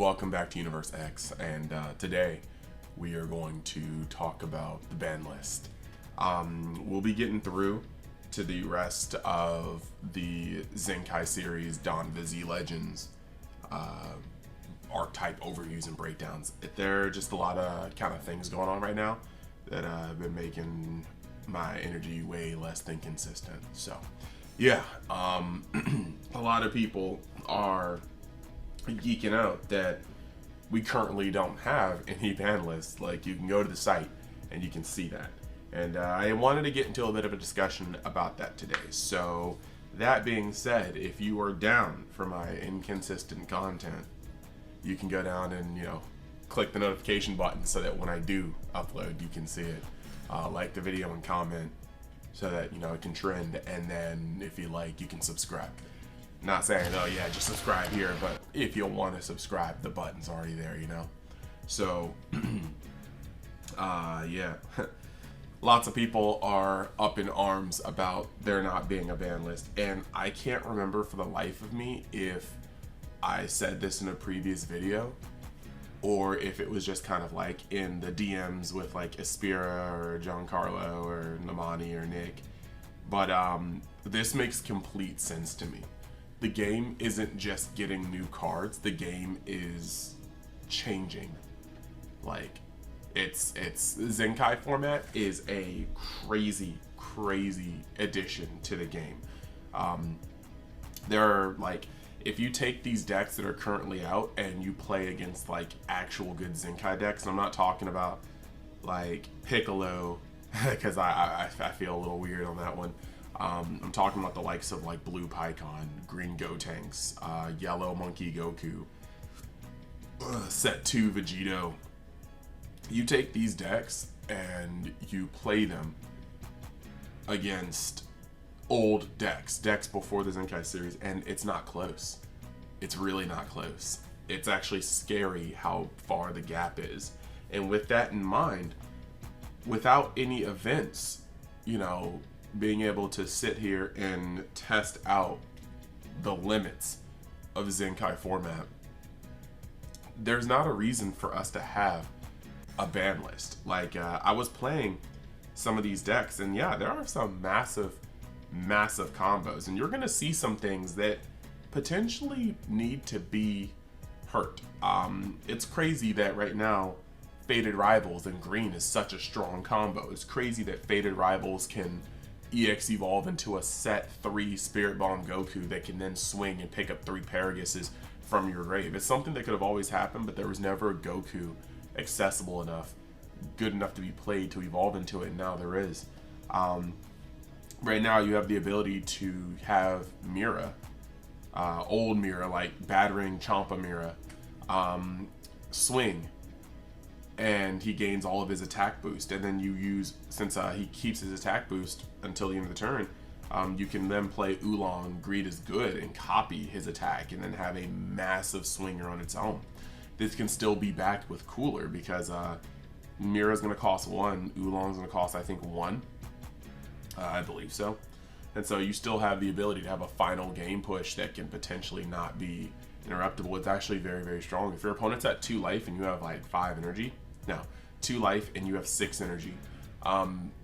Welcome back to Universe X, and today we are going to talk about the ban list. We'll be getting through to the rest of the Zenkai series, Dawn of the Z Legends, archetype overviews and breakdowns. There are just a lot of kind of things going on right now that have been making my energy way less than consistent. So, yeah, a lot of people are geeking out that we currently don't have any ban lists. Like, you can go to the site and you can see that. And I wanted to get into a bit of a discussion about that today. So that being said, if you are down for my inconsistent content, you can go down and, click the notification button so that when I do upload, you can see it. Like the video and comment so that, it can trend. And then if you like, you can subscribe. Not saying, oh yeah, just subscribe here, but if you want to subscribe, the button's already there, So, yeah. Lots of people are up in arms about there not being a ban list, and I can't remember for the life of me if I said this in a previous video, or if it was just kind of like in the DMs with like Aspira or Giancarlo or Namani or Nick. But this makes complete sense to me. The game isn't just getting new cards, the game is changing. Like, it's Zenkai format is a crazy addition to the game. There are, like, if you take these decks that are currently out and you play against like actual good Zenkai decks, and I'm not talking about like Piccolo because I feel a little weird on that one. I'm talking about the likes of like Blue Pycon, Green Gotenks, Yellow Monkey Goku, Set 2 Vegito. You take these decks and you play them against old decks before the Zenkai series, and it's not close. It's really not close. It's actually scary how far the gap is. And with that in mind, without any events, being able to sit here and test out the limits of Zenkai format, there's not a reason for us to have a ban list. Like, I was playing some of these decks, and yeah, there are some massive combos, and you're gonna see some things that potentially need to be hurt. It's crazy that right now Fated Rivals and Green is such a strong combo. It's crazy that Fated Rivals can EX evolve into a set 3 Spirit Bomb Goku that can then swing and pick up 3 Paraguses from your grave. It's something that could have always happened, but there was never a Goku accessible enough, good enough to be played to evolve into it, and now there is. Right now you have the ability to have Mira, old Mira, like battering Champa Mira, swing, and he gains all of his attack boost, and then you use, since he keeps his attack boost until the end of the turn, you can then play Oolong, Greed is good, and copy his attack, and then have a massive swinger on its own. This can still be backed with Cooler, because Mira's going to cost 1, Oolong's going to cost, I think, 1. I believe so. And so you still have the ability to have a final game push that can potentially not be interruptible. It's actually very strong. If your opponent's at 2 life and you have like 5 energy, no, 2 life and you have 6 energy,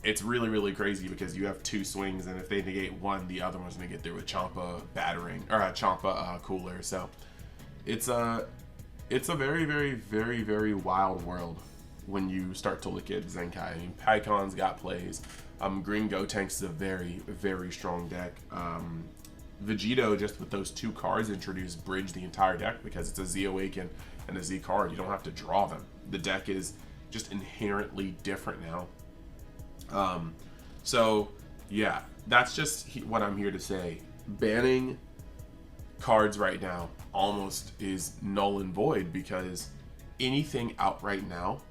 it's really crazy, because you have 2 swings, and if they negate 1, the other one's gonna get through with Champa battering, or Champa Cooler. So it's a very wild world when you start to look at Zenkai. I mean, Pycon's got plays. Green Gotenks is a very strong deck. Vegito, just with those 2 cards introduced, bridge the entire deck, because it's a Z Awaken and a Z card. You don't have to draw them. The deck is just inherently different now. So yeah, that's just what I'm here to say. Banning cards right now almost is null and void, because anything out right now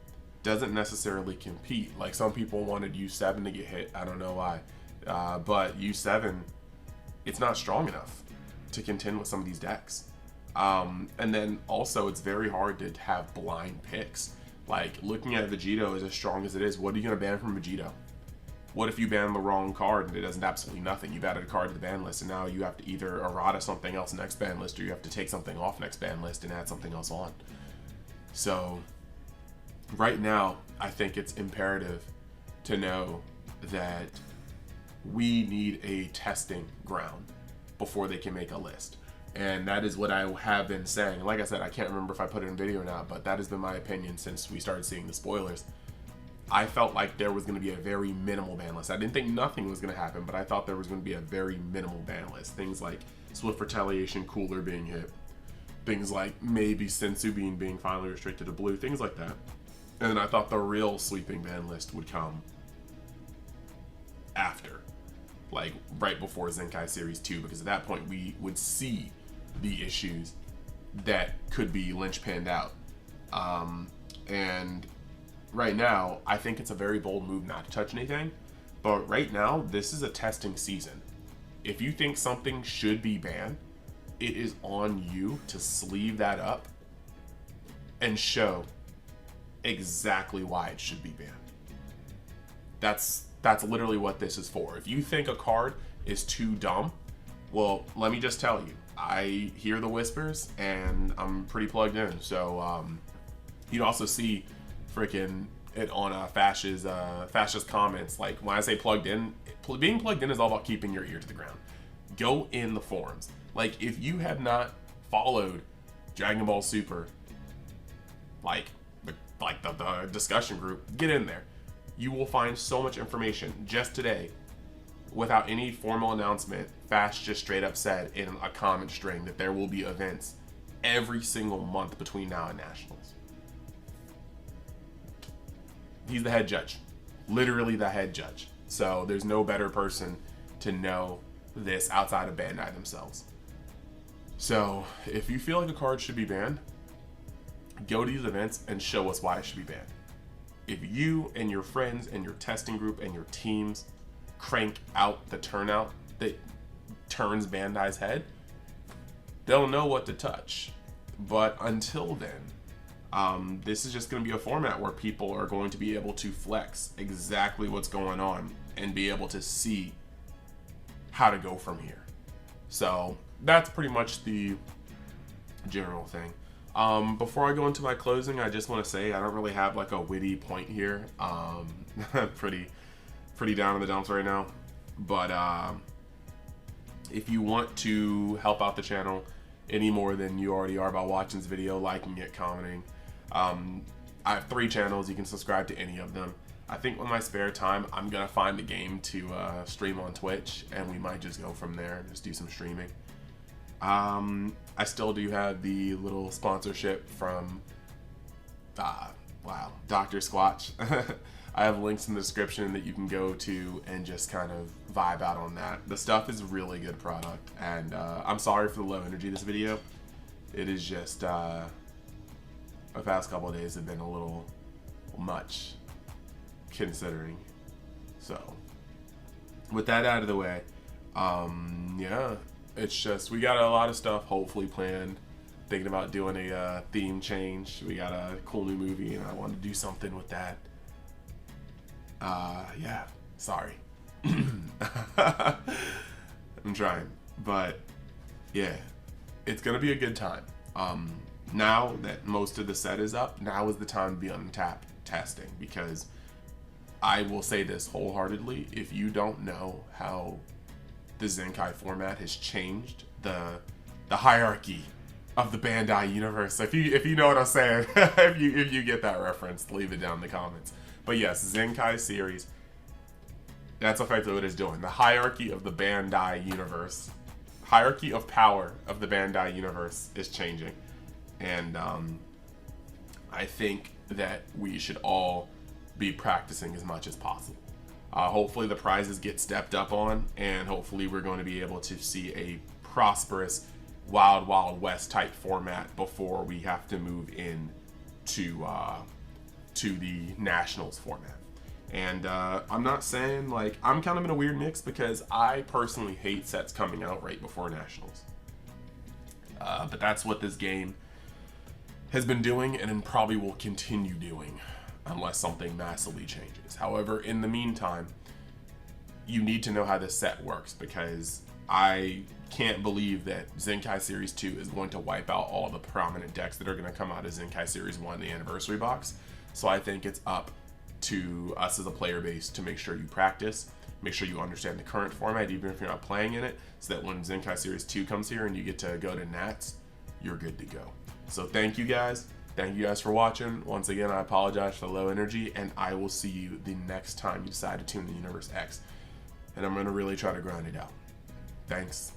doesn't necessarily compete. Like, some people wanted U7 to get hit, I don't know why, but U7, it's not strong enough to contend with some of these decks. And then also, it's very hard to have blind picks. Like, looking at Vegito, as strong as it is, what are you going to ban from Vegito? What if you ban the wrong card and it does absolutely nothing? You've added a card to the ban list, and now you have to either errata something else next ban list, or you have to take something off next ban list and add something else on. So right now, I think it's imperative to know that we need a testing ground before they can make a list. And that is what I have been saying. Like I said, I can't remember if I put it in video or not, but that has been my opinion since we started seeing the spoilers. I felt like there was going to be a very minimal ban list. I didn't think nothing was going to happen, but I thought there was going to be a very minimal ban list. Things like Swift Retaliation, Cooler being hit. Things like maybe Sensu being finally restricted to blue. Things like that. And then I thought the real sweeping ban list would come after. Like right before Zenkai Series 2, because at that point we would see the issues that could be linchpinned out. And right now, I think it's a very bold move not to touch anything. But right now, this is a testing season. If you think something should be banned, it is on you to sleeve that up and show exactly why it should be banned. That's literally what this is for. If you think a card is too dumb, well, let me just tell you, I hear the whispers and I'm pretty plugged in. So you'd also see freaking it on Fash's comments. Like when I say plugged in, being plugged in is all about keeping your ear to the ground. Go in the forums. Like if you have not followed Dragon Ball Super, like the discussion group, get in there. You will find so much information. Just today, without any formal announcement, Fash just straight up said in a comment string that there will be events every single month between now and Nationals. He's the head judge. Literally the head judge. So there's no better person to know this outside of Bandai themselves. So if you feel like a card should be banned, go to these events and show us why it should be banned. If you and your friends and your testing group and your teams crank out the turnout that turns Bandai's head, they'll know what to touch. But until then, this is just going to be a format where people are going to be able to flex exactly what's going on and be able to see how to go from here. So that's pretty much the general thing. Before I go into my closing, I just want to say I don't really have like a witty point here. Pretty down in the dumps right now. But if you want to help out the channel any more than you already are by watching this video, liking it, commenting, I have 3 channels. You can subscribe to any of them. I think with my spare time, I'm gonna find a game to stream on Twitch, and we might just go from there and just do some streaming. I still do have the little sponsorship from Dr. Squatch. I have links in the description that you can go to and just kind of vibe out on that. The stuff is really good product, and I'm sorry for the low energy of this video. It is just the past couple of days have been a little much considering. So with that out of the way, yeah, it's just we got a lot of stuff hopefully planned. Thinking about doing a theme change. We got a cool new movie and I want to do something with that. Yeah, sorry. I'm trying, but yeah, it's gonna be a good time. Now that most of the set is up, now is the time to be on tap testing, because I will say this wholeheartedly, if you don't know how the Zenkai format has changed the hierarchy of the Bandai universe, if you know what I'm saying, if you get that reference, leave it down in the comments. But yes, Zenkai series, that's effectively what it's doing. The hierarchy of the Bandai universe, hierarchy of power of the Bandai universe is changing. And I think that we should all be practicing as much as possible. Hopefully the prizes get stepped up on, and hopefully we're going to be able to see a prosperous Wild Wild West type format before we have to move in to the Nationals format. And I'm not saying, like, I'm kind of in a weird mix because I personally hate sets coming out right before Nationals. But that's what this game has been doing and probably will continue doing unless something massively changes. However, in the meantime, you need to know how this set works, because I can't believe that Zenkai Series 2 is going to wipe out all the prominent decks that are going to come out of Zenkai Series 1, the anniversary box. So I think it's up to us as a player base to make sure you practice, make sure you understand the current format, even if you're not playing in it, so that when Zenkai Series 2 comes here and you get to go to Nats, you're good to go. So thank you guys. Thank you guys for watching. Once again, I apologize for the low energy, and I will see you the next time you decide to tune the Universe X. And I'm going to really try to grind it out. Thanks.